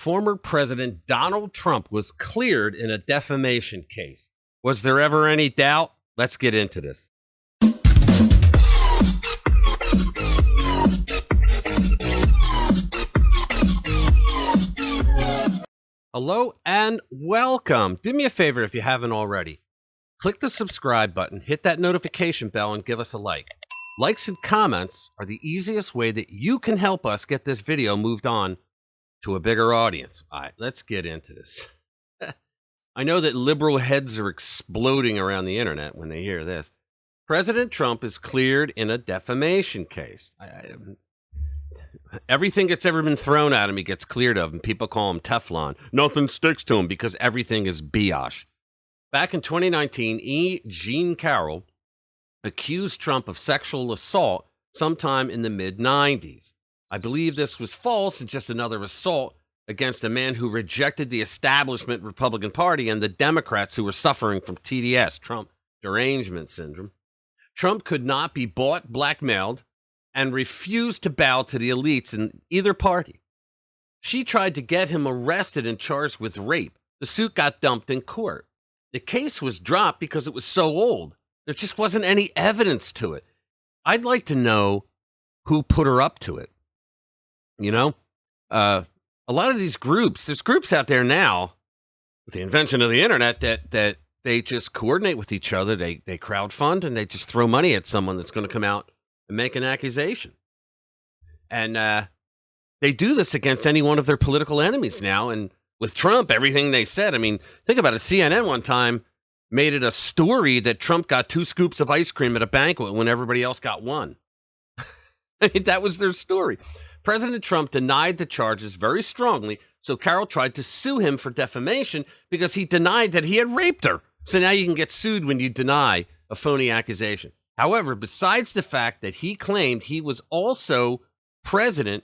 Former President Donald Trump was cleared in a defamation case. Was there ever any doubt? Let's get into this. Hello and welcome. Do me a favor if you haven't already. Click the subscribe button, hit that notification bell, and give us a like. Likes and comments are the easiest way that you can help us get this video moved on to a bigger audience. All right, let's get into this. I know that liberal heads are exploding around the internet when they hear this. President Trump is cleared in a defamation case. Everything that's ever been thrown at him, he gets cleared of, and people call him Teflon. Nothing sticks to him because everything is biatch. Back in 2019, E. Jean Carroll accused Trump of sexual assault sometime in the mid-90s. I believe this was false and just another assault against a man who rejected the establishment Republican Party and the Democrats who were suffering from TDS, Trump derangement syndrome. Trump could not be bought, blackmailed, and refused to bow to the elites in either party. She tried to get him arrested and charged with rape. The suit got dumped in court. The case was dropped because it was so old. There just wasn't any evidence to it. I'd like to know who put her up to it. You know, a lot of these groups, there's groups out there now with the invention of the internet that they just coordinate with each other. They crowdfund and they just throw money at someone that's going to come out and make an accusation. And they do this against any one of their political enemies now. And with Trump, everything they said, I mean, think about it. CNN one time made it a story that Trump got 2 scoops of ice cream at a banquet when everybody else got 1. I mean, that was their story. President Trump denied the charges very strongly, so Carroll tried to sue him for defamation because he denied that he had raped her. So now you can get sued when you deny a phony accusation. However, besides the fact that he claimed he was also president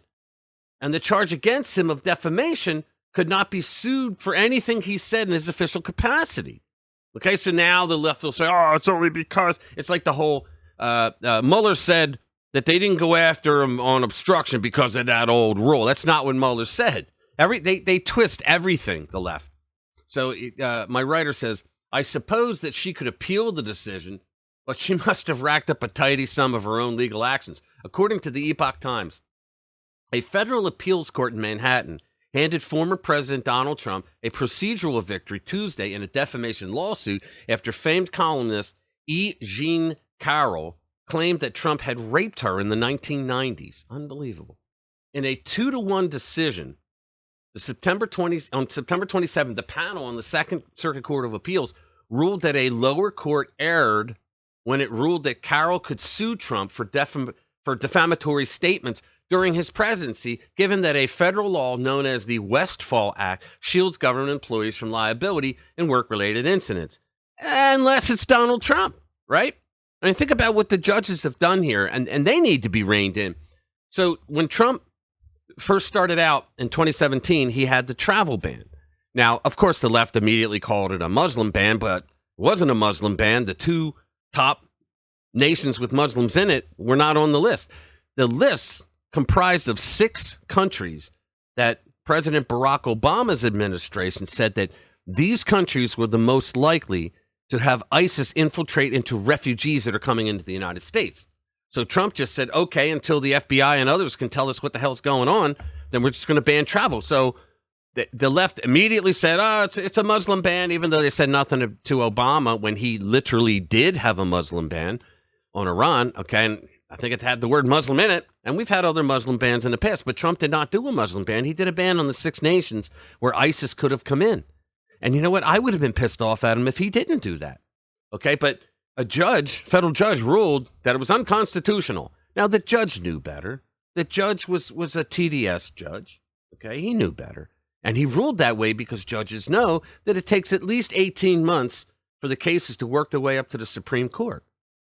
and the charge against him of defamation could not be sued for anything he said in his official capacity. Okay, so now the left will say, oh, it's only because it's like the whole Mueller said that they didn't go after him on obstruction because of that old rule. That's not what Mueller said. They twist everything, the left. So my writer says, I suppose that she could appeal the decision, but she must have racked up a tidy sum of her own legal actions. According to the Epoch Times, a federal appeals court in Manhattan handed former President Donald Trump a procedural victory Tuesday in a defamation lawsuit after famed columnist E. Jean Carroll claimed that Trump had raped her in the 1990s. Unbelievable. In a 2-1 decision, on September 27th, the panel on the Second Circuit Court of Appeals ruled that a lower court erred when it ruled that Carroll could sue Trump for defamatory statements during his presidency, given that a federal law known as the Westfall Act shields government employees from liability in work-related incidents. Unless it's Donald Trump, right? I mean, think about what the judges have done here, and they need to be reined in. So when Trump first started out in 2017, he had the travel ban. Now, of course, the left immediately called it a Muslim ban, but it wasn't a Muslim ban. The 2 top nations with Muslims in it were not on the list. The list comprised of 6 countries that President Barack Obama's administration said that these countries were the most likely to have ISIS infiltrate into refugees that are coming into the United States. So Trump just said, okay, until the FBI and others can tell us what the hell's going on, then we're just going to ban travel. So the left immediately said, oh, it's a Muslim ban, even though they said nothing to Obama when he literally did have a Muslim ban on Iran. Okay, and I think it had the word Muslim in it, and we've had other Muslim bans in the past, but Trump did not do a Muslim ban. He did a ban on the 6 nations where ISIS could have come in. And you know what? I would have been pissed off at him if he didn't do that. Okay, but a federal judge ruled that it was unconstitutional. Now, the judge knew better. The judge was a TDS judge. Okay, he knew better. And he ruled that way because judges know that it takes at least 18 months for the cases to work their way up to the Supreme Court.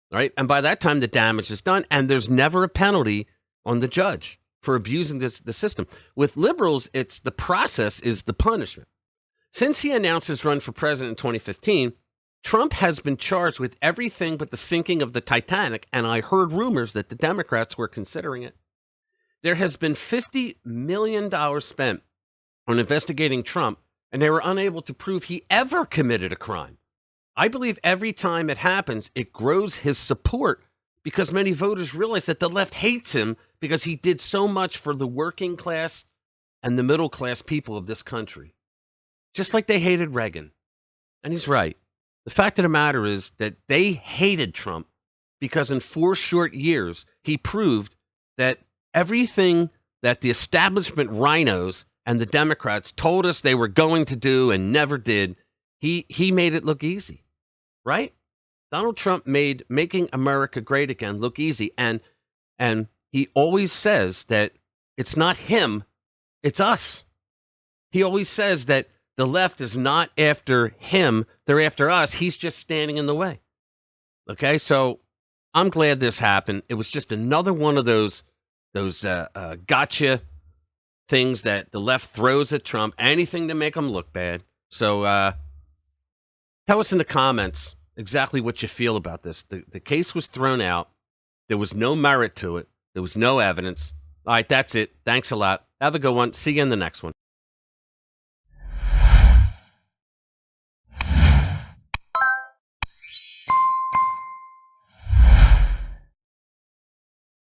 Right? And by that time, the damage is done, and there's never a penalty on the judge for abusing the system. With liberals, it's the process is the punishment. Since he announced his run for president in 2015, Trump has been charged with everything but the sinking of the Titanic, and I heard rumors that the Democrats were considering it. There has been $50 million spent on investigating Trump, and they were unable to prove he ever committed a crime. I believe every time it happens, it grows his support because many voters realize that the left hates him because he did so much for the working class and the middle class people of this country. Just like they hated Reagan. And he's right. The fact of the matter is that they hated Trump because in 4 short years, he proved that everything that the establishment rhinos and the Democrats told us they were going to do and never did, he made it look easy, right? Donald Trump made making America great again look easy. And he always says that it's not him, it's us. He always says that the left is not after him, they're after us. He's just standing in the way. Okay, so I'm glad this happened. It was just another one of those gotcha things that the left throws at Trump, anything to make him look bad. So tell us in the comments exactly what you feel about this. The case was thrown out. There was no merit to it. There was no evidence. All right, that's it. Thanks a lot. Have a good one. See you in the next one.